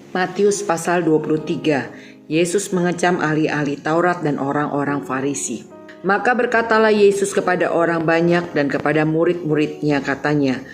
Matius pasal 23. Yesus mengecam ahli-ahli Taurat dan orang-orang Farisi. Maka berkatalah Yesus kepada orang banyak dan kepada murid-muridnya, katanya,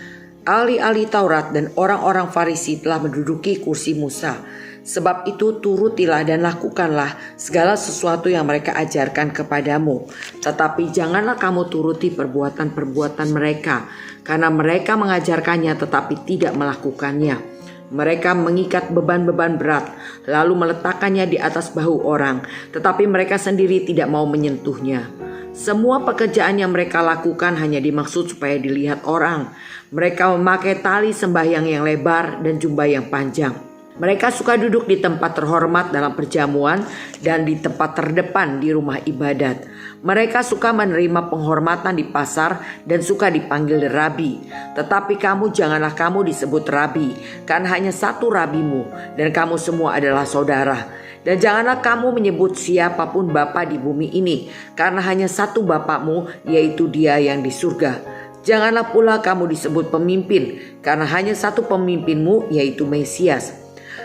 ahli-ahli Taurat dan orang-orang Farisi telah menduduki kursi Musa. Sebab itu turutilah dan lakukanlah segala sesuatu yang mereka ajarkan kepadamu. Tetapi janganlah kamu turuti perbuatan-perbuatan mereka, karena mereka mengajarkannya tetapi tidak melakukannya. Mereka mengikat beban-beban berat, lalu meletakkannya di atas bahu orang, tetapi mereka sendiri tidak mau menyentuhnya. Semua pekerjaan yang mereka lakukan hanya dimaksud supaya dilihat orang. Mereka memakai tali sembahyang yang lebar dan jubah yang panjang. Mereka suka duduk di tempat terhormat dalam perjamuan dan di tempat terdepan di rumah ibadat. Mereka suka menerima penghormatan di pasar dan suka dipanggil rabi. Tetapi kamu janganlah kamu disebut rabi, kan hanya satu rabimu dan kamu semua adalah saudara. Dan janganlah kamu menyebut siapapun bapa di bumi ini, karena hanya satu bapakmu, yaitu Dia yang di surga. Janganlah pula kamu disebut pemimpin, karena hanya satu pemimpinmu, yaitu Mesias.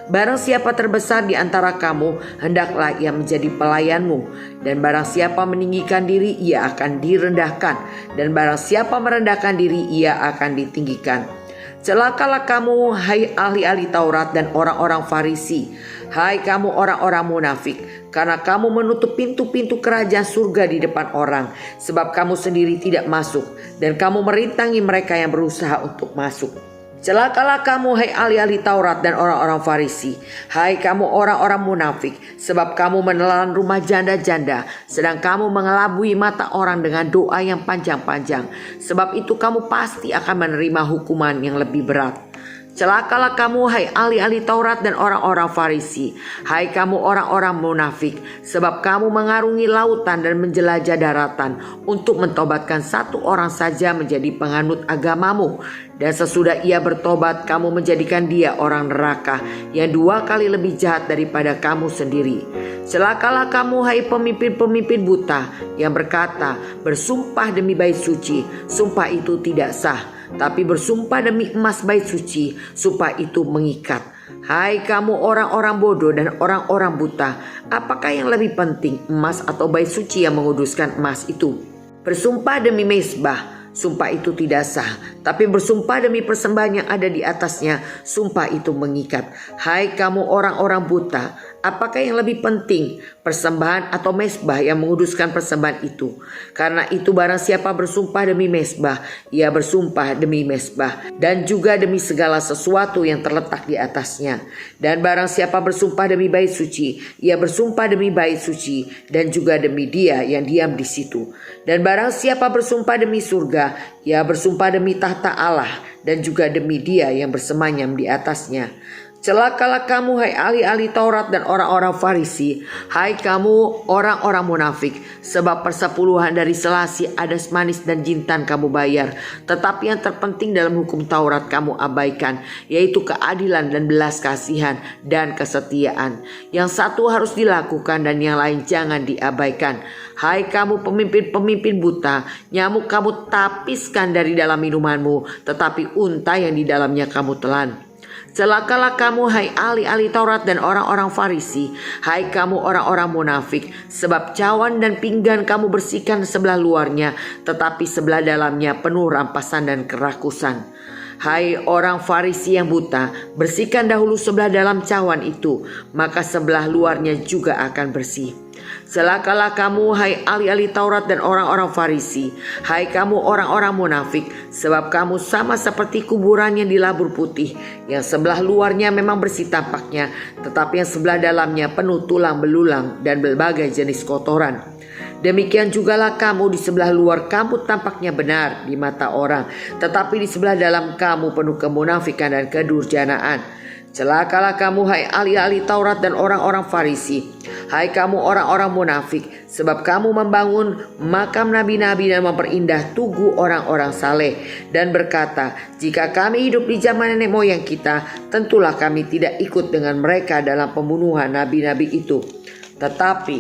Barang siapa terbesar di antara kamu, hendaklah ia menjadi pelayanmu. Dan barang siapa meninggikan diri, ia akan direndahkan. Dan barang siapa merendahkan diri, ia akan ditinggikan. Celakalah kamu, hai ahli-ahli Taurat dan orang-orang Farisi. Hai kamu orang-orang munafik, karena kamu menutup pintu-pintu kerajaan surga di depan orang, sebab kamu sendiri tidak masuk, dan kamu merintangi mereka yang berusaha untuk masuk. Celakalah kamu, hai ahli-ahli Taurat dan orang-orang Farisi. Hai kamu orang-orang munafik, sebab kamu menelan rumah janda-janda, sedang kamu mengelabui mata orang dengan doa yang panjang-panjang. Sebab itu kamu pasti akan menerima hukuman yang lebih berat. Celakalah kamu, hai ahli-ahli Taurat dan orang-orang Farisi. Hai kamu orang-orang munafik, sebab kamu mengarungi lautan dan menjelajah daratan untuk mentobatkan satu orang saja menjadi penganut agamamu. Dan sesudah ia bertobat, kamu menjadikan dia orang neraka yang 2 kali lebih jahat daripada kamu sendiri. Celakalah kamu, hai pemimpin-pemimpin buta, yang berkata, bersumpah demi bait suci, sumpah itu tidak sah. Tapi bersumpah demi emas bait suci, sumpah itu mengikat. Hai kamu orang-orang bodoh dan orang-orang buta, apakah yang lebih penting, emas atau bait suci yang menguduskan emas itu? Bersumpah demi mezbah, sumpah itu tidak sah. Tapi bersumpah demi persembahan yang ada di atasnya, sumpah itu mengikat. Hai kamu orang-orang buta, apakah yang lebih penting, persembahan atau mezbah yang menguduskan persembahan itu? Karena itu barang siapa bersumpah demi mezbah, ia bersumpah demi mezbah dan juga demi segala sesuatu yang terletak di atasnya. Dan barang siapa bersumpah demi bait suci, ia bersumpah demi bait suci dan juga demi Dia yang diam di situ. Dan barang siapa bersumpah demi surga, ia bersumpah demi tahta Allah dan juga demi Dia yang bersemayam di atasnya. Celakalah kamu, hai ahli-ahli Taurat dan orang-orang Farisi. Hai kamu orang-orang munafik, sebab persepuluhan dari selasi, adas manis dan jintan kamu bayar. Tetapi yang terpenting dalam hukum Taurat kamu abaikan, yaitu keadilan dan belas kasihan dan kesetiaan. Yang satu harus dilakukan dan yang lain jangan diabaikan. Hai kamu pemimpin-pemimpin buta, nyamuk kamu tapiskan dari dalam minumanmu, tetapi unta yang di dalamnya kamu telan. Celakalah kamu, hai ahli-ahli Taurat dan orang-orang Farisi. Hai kamu orang-orang munafik, sebab cawan dan pinggan kamu bersihkan sebelah luarnya, tetapi sebelah dalamnya penuh rampasan dan kerakusan. Hai orang Farisi yang buta, bersihkan dahulu sebelah dalam cawan itu, maka sebelah luarnya juga akan bersih. Celakalah kamu, hai ahli-ahli Taurat dan orang-orang Farisi. Hai kamu orang-orang munafik, sebab kamu sama seperti kuburan yang dilabur putih, yang sebelah luarnya memang bersih tampaknya, tetapi yang sebelah dalamnya penuh tulang belulang dan berbagai jenis kotoran. Demikian jugalah kamu, di sebelah luar kamu tampaknya benar di mata orang, tetapi di sebelah dalam kamu penuh kemunafikan dan kedurjanaan. Celakalah kamu, hai ahli-ahli Taurat dan orang-orang Farisi. Hai kamu orang-orang munafik, sebab kamu membangun makam nabi-nabi dan memperindah tugu orang-orang saleh, dan berkata, jika kami hidup di zaman nenek moyang kita, tentulah kami tidak ikut dengan mereka dalam pembunuhan nabi-nabi itu. Tetapi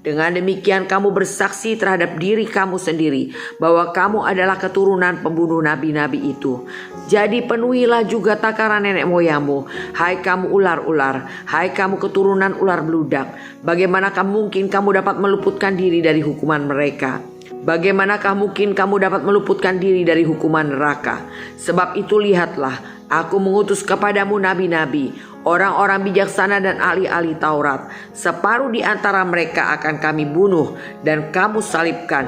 Dengan demikian kamu bersaksi terhadap diri kamu sendiri bahwa kamu adalah keturunan pembunuh nabi-nabi itu. Jadi penuhilah juga takaran nenek moyangmu, hai kamu ular-ular, hai kamu keturunan ular beludak. Bagaimanakah mungkin kamu dapat meluputkan diri dari hukuman mereka? Bagaimanakah mungkin kamu dapat meluputkan diri dari hukuman neraka? Sebab itu lihatlah, aku mengutus kepadamu nabi-nabi, orang-orang bijaksana dan ahli-ahli Taurat. Separuh di antara mereka akan kami bunuh dan kamu salibkan.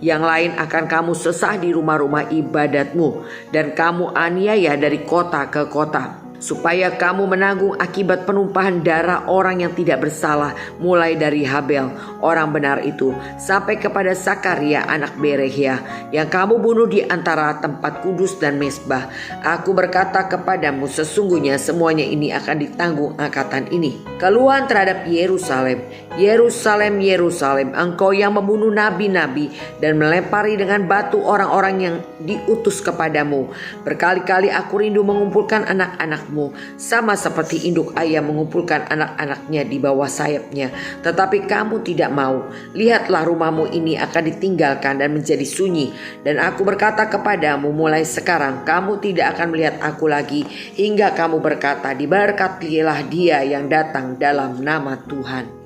Yang lain akan kamu sesah di rumah-rumah ibadatmu dan kamu aniaya dari kota ke kota. Supaya kamu menanggung akibat penumpahan darah orang yang tidak bersalah, mulai dari Habel, orang benar itu, sampai kepada Sakaria anak Berehia, yang kamu bunuh di antara tempat kudus dan mesbah. Aku berkata kepadamu, sesungguhnya semuanya ini akan ditanggung angkatan ini. Keluhan terhadap Yerusalem, Yerusalem, Yerusalem, engkau yang membunuh nabi-nabi dan melempari dengan batu orang-orang yang diutus kepadamu. Berkali-kali aku rindu mengumpulkan anak-anakmu, sama seperti induk ayam mengumpulkan anak-anaknya di bawah sayapnya, tetapi kamu tidak mau. Lihatlah, rumahmu ini akan ditinggalkan dan menjadi sunyi. Dan aku berkata kepadamu, mulai sekarang kamu tidak akan melihat aku lagi, hingga kamu berkata, diberkatilah dia yang datang dalam nama Tuhan.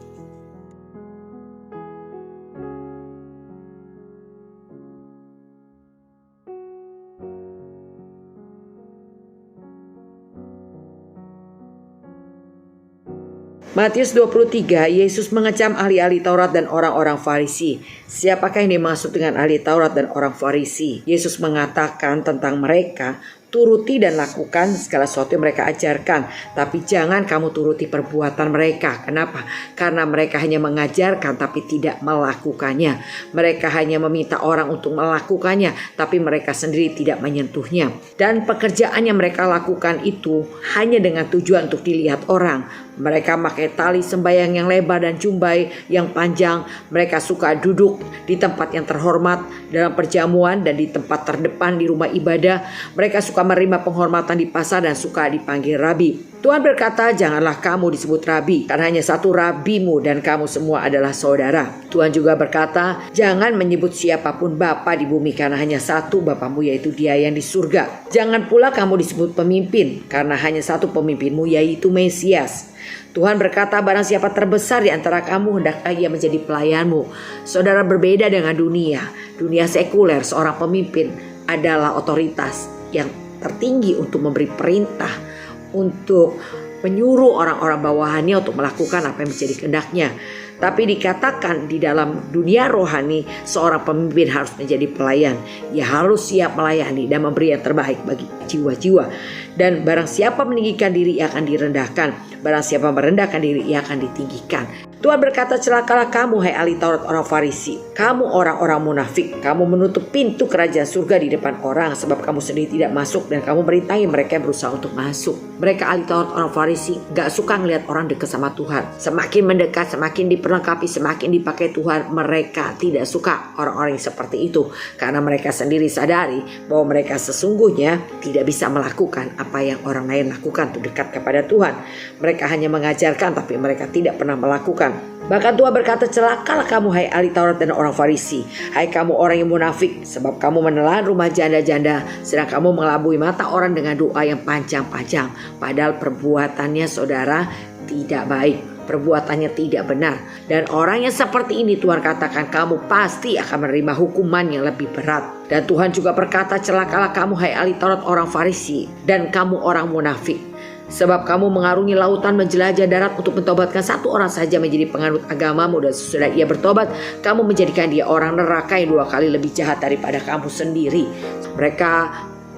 Matius 23, Yesus mengecam ahli-ahli Taurat dan orang-orang Farisi. Siapakah yang dimaksud dengan ahli Taurat dan orang Farisi? Yesus mengatakan tentang mereka, turuti dan lakukan segala sesuatu yang mereka ajarkan, tapi jangan kamu turuti perbuatan mereka. Kenapa? Karena mereka hanya mengajarkan tapi tidak melakukannya. Mereka hanya meminta orang untuk melakukannya, tapi mereka sendiri tidak menyentuhnya. Dan pekerjaan yang mereka lakukan itu hanya dengan tujuan untuk dilihat orang. Mereka pakai tali sembayang yang lebar dan jumbai yang panjang. Mereka suka duduk di tempat yang terhormat dalam perjamuan dan di tempat terdepan di rumah ibadah. Mereka suka menerima penghormatan di pasar dan suka dipanggil rabi. Tuhan berkata, janganlah kamu disebut rabi, karena hanya satu rabimu dan kamu semua adalah saudara. Tuhan juga berkata, jangan menyebut siapapun bapa di bumi, karena hanya satu bapamu, yaitu Dia yang di surga. Jangan pula kamu disebut pemimpin, karena hanya satu pemimpinmu, yaitu Mesias. Tuhan berkata, barang siapa terbesar di antara kamu, hendaklah ia menjadi pelayanmu. Saudara, berbeda dengan dunia sekuler, seorang pemimpin adalah otoritas yang tertinggi untuk memberi perintah, untuk menyuruh orang-orang bawahannya untuk melakukan apa yang menjadi kehendaknya. Tapi dikatakan di dalam dunia rohani, seorang pemimpin harus menjadi pelayan. Ia harus siap melayani dan memberi yang terbaik bagi jiwa-jiwa. Dan barang siapa meninggikan diri, ia akan direndahkan. Barang siapa merendahkan diri, ia akan ditinggikan. Tuhan berkata, celakalah kamu, hai ahli Taurat orang Farisi. Kamu orang-orang munafik. Kamu menutup pintu kerajaan surga di depan orang, sebab kamu sendiri tidak masuk dan kamu merintangi mereka yang berusaha untuk masuk. Mereka ahli Taurat orang Farisi gak suka ngelihat orang dekat sama Tuhan. Semakin mendekat, semakin diperlengkapi, semakin dipakai Tuhan. Mereka tidak suka orang-orang yang seperti itu, karena mereka sendiri sadari bahwa mereka sesungguhnya tidak bisa melakukan apa yang orang lain lakukan untuk dekat kepada Tuhan. Mereka hanya mengajarkan, tapi mereka tidak pernah melakukan. Bahkan Tuhan berkata, celakalah kamu, hai ahli Taurat dan orang Farisi. Hai kamu orang yang munafik, sebab kamu menelan rumah janda-janda, sedang kamu mengelabui mata orang dengan doa yang panjang-panjang. Padahal perbuatannya, saudara, tidak baik. Perbuatannya tidak benar. Dan orang yang seperti ini, Tuhan katakan, kamu pasti akan menerima hukuman yang lebih berat. Dan Tuhan juga berkata, celakalah kamu, hai ahli Taurat orang Farisi, dan kamu orang munafik. Sebab kamu mengarungi lautan, menjelajah darat untuk mentobatkan satu orang saja menjadi penganut agamamu, dan sesudah ia bertobat, kamu menjadikan dia orang neraka yang 2 kali lebih jahat daripada kamu sendiri. Mereka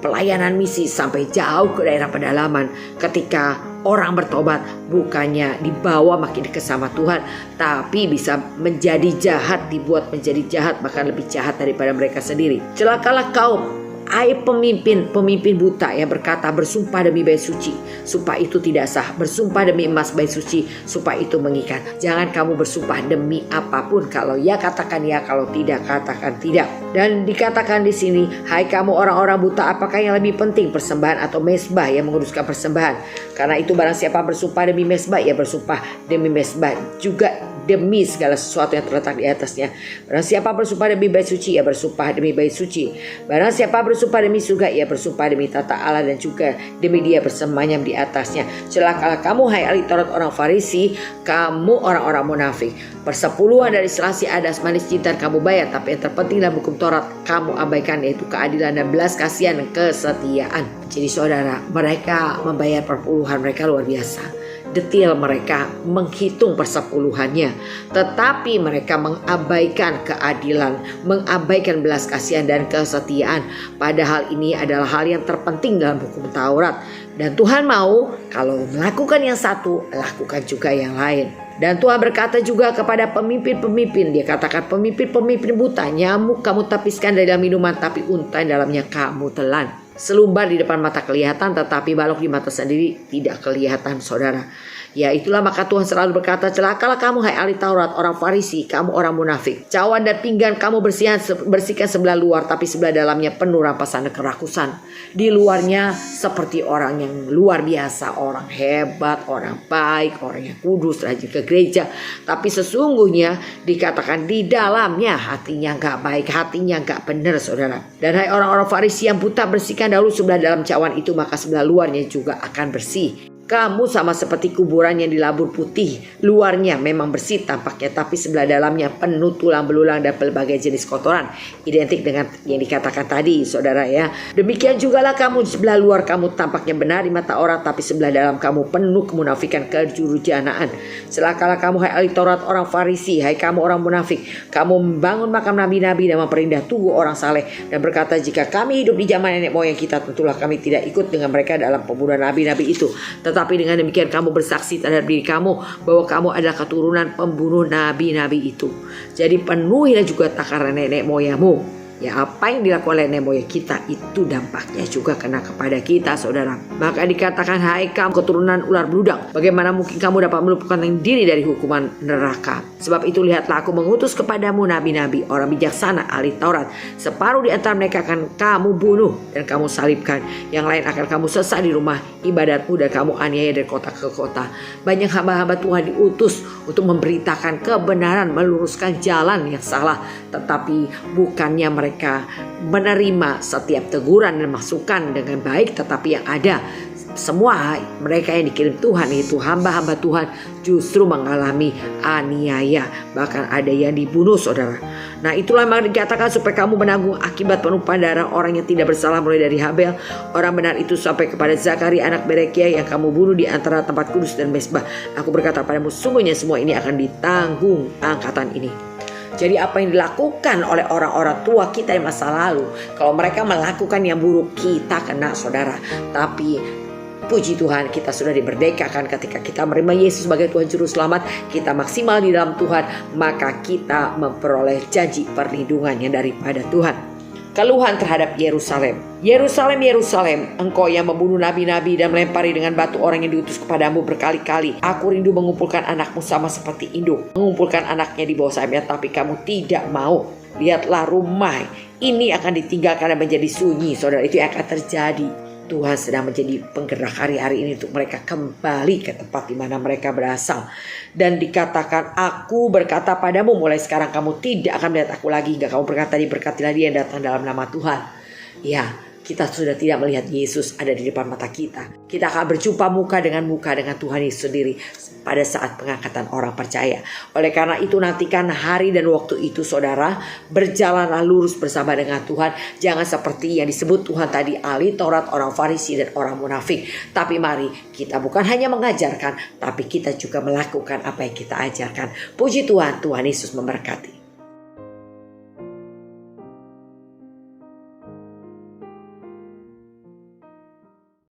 pelayanan misi sampai jauh ke daerah pedalaman. Ketika orang bertobat, bukannya dibawa makin dekat sama Tuhan, tapi bisa menjadi jahat, dibuat menjadi jahat, bahkan lebih jahat daripada mereka sendiri. Celakalah kaum Hai pemimpin buta yang berkata bersumpah demi bait suci, sumpah itu tidak sah. Bersumpah demi emas bait suci, sumpah itu mengikat. Jangan kamu bersumpah demi apapun. Kalau ya katakan ya, kalau tidak katakan tidak. Dan dikatakan di sini, hai kamu orang-orang buta, apakah yang lebih penting, persembahan atau mezbah yang menguruskan persembahan? Karena itu barang siapa bersumpah demi mezbah, ya bersumpah demi mezbah juga demi segala sesuatu yang terletak di atasnya. Barang siapa bersumpah demi bait suci, ya bersumpah demi bait suci. Barang siapa bersumpah demi surga, ia bersumpah demi tata Allah dan juga demi dia bersemayam di atasnya. Celakalah kamu hai ahli Taurat orang Farisi, kamu orang-orang munafik. Persepuluhan dari selasi adas manis cinta kamu bayar, tapi yang terpenting dalam hukum Taurat kamu abaikan, yaitu keadilan dan belas kasihan dan kesetiaan. Jadi saudara, mereka membayar perpuluhan mereka luar biasa. Detil mereka menghitung persepuluhannya, tetapi mereka mengabaikan keadilan, mengabaikan belas kasihan dan kesetiaan. Padahal ini adalah hal yang terpenting dalam hukum Taurat. Dan Tuhan mau kalau melakukan yang satu, lakukan juga yang lain. Dan Tuhan berkata juga kepada pemimpin-pemimpin, dia katakan pemimpin-pemimpin buta, nyamuk kamu tapiskan dari dalam minuman, tapi unta dalamnya kamu telan. Selumbar di depan mata kelihatan, tetapi balok di mata sendiri tidak kelihatan, saudara. Ya itulah maka Tuhan selalu berkata, celakalah kamu hai ahli Taurat orang Farisi, kamu orang munafik. Cawan dan pinggan kamu bersihkan sebelah luar, tapi sebelah dalamnya penuh rampasan dan kerakusan. Di luarnya seperti orang yang luar biasa, orang hebat, orang baik, orang yang kudus, rajin ke gereja. Tapi sesungguhnya dikatakan di dalamnya hatinya gak baik, hatinya gak benar, saudara. Dan hai orang-orang Farisi yang buta, bersihkan dahulu sebelah dalam cawan itu, maka sebelah luarnya juga akan bersih. Kamu sama seperti kuburan yang dilabur putih. Luarnya memang bersih tampaknya, tapi sebelah dalamnya penuh tulang belulang dan berbagai jenis kotoran. Identik dengan yang dikatakan tadi, saudara ya. Demikian jugalah kamu, di sebelah luar kamu tampaknya benar di mata orang, tapi sebelah dalam kamu penuh kemunafikan, kejurujanaan. Celakalah kamu hai ahli Taurat orang Farisi, hai kamu orang munafik. Kamu membangun makam nabi-nabi dan memperindah tugu orang saleh, dan berkata, jika kami hidup di zaman nenek moyang kita, tentulah kami tidak ikut dengan mereka dalam pembunuhan nabi-nabi itu. Tapi dengan demikian kamu bersaksi terhadap diri kamu bahwa kamu adalah keturunan pembunuh nabi-nabi itu. Jadi penuhilah juga takaran nenek moyangmu. Ya apa yang dilakukan oleh nenek moyang kita itu dampaknya juga kena kepada kita, saudara. Maka dikatakan, hai kamu keturunan ular beludak, bagaimana mungkin kamu dapat meluputkan diri dari hukuman neraka? Sebab itu lihatlah aku mengutus kepadamu nabi-nabi, orang bijaksana, ahli Taurat. Separuh di antara mereka akan kamu bunuh dan kamu salibkan. Yang lain akan kamu sesat di rumah ibadatmu dan kamu aniaya dari kota ke kota. Banyak hamba-hamba Tuhan diutus untuk memberitakan kebenaran, meluruskan jalan yang salah. Tetapi bukannya mereka menerima setiap teguran dan masukan dengan baik, tetapi yang ada semua mereka yang dikirim Tuhan, itu hamba-hamba Tuhan, justru mengalami aniaya, bahkan ada yang dibunuh, saudara. Nah itulah yang dikatakan supaya kamu menanggung akibat penumpahan darah orang yang tidak bersalah, mulai dari Habel orang benar itu sampai kepada Zakaria anak Berekia yang kamu bunuh di antara tempat kudus dan mezbah. Aku berkata padamu, sungguhnya semua ini akan ditanggung angkatan ini. Jadi apa yang dilakukan oleh orang-orang tua kita di masa lalu, kalau mereka melakukan yang buruk, kita kena, saudara. Tapi puji Tuhan, kita sudah diberdekakan ketika kita menerima Yesus sebagai Tuhan Juru Selamat. Kita maksimal di dalam Tuhan, maka kita memperoleh janji perlindungannya daripada Tuhan. Keluhan terhadap Yerusalem. Yerusalem, Yerusalem, engkau yang membunuh nabi-nabi dan melempari dengan batu orang yang diutus kepadamu berkali-kali. Aku rindu mengumpulkan anakmu sama seperti induk mengumpulkan anaknya di bawah sayapnya, tapi kamu tidak mau. Lihatlah, rumah ini akan ditinggalkan dan menjadi sunyi, saudara. Itu yang akan terjadi. Tuhan sedang menjadi penggerak hari-hari ini untuk mereka kembali ke tempat di mana mereka berasal. Dan dikatakan, aku berkata padamu, mulai sekarang kamu tidak akan melihat aku lagi hingga kamu berkata, diberkatilah dia yang datang dalam nama Tuhan. Ya, kita sudah tidak melihat Yesus ada di depan mata kita. Kita akan berjumpa muka dengan Tuhan Yesus sendiri pada saat pengangkatan orang percaya. Oleh karena itu nantikan hari dan waktu itu, saudara. Berjalanlah lurus bersama dengan Tuhan. Jangan seperti yang disebut Tuhan tadi, ahli Taurat, orang Farisi dan orang munafik. Tapi mari kita bukan hanya mengajarkan, tapi kita juga melakukan apa yang kita ajarkan. Puji Tuhan, Tuhan Yesus memberkati.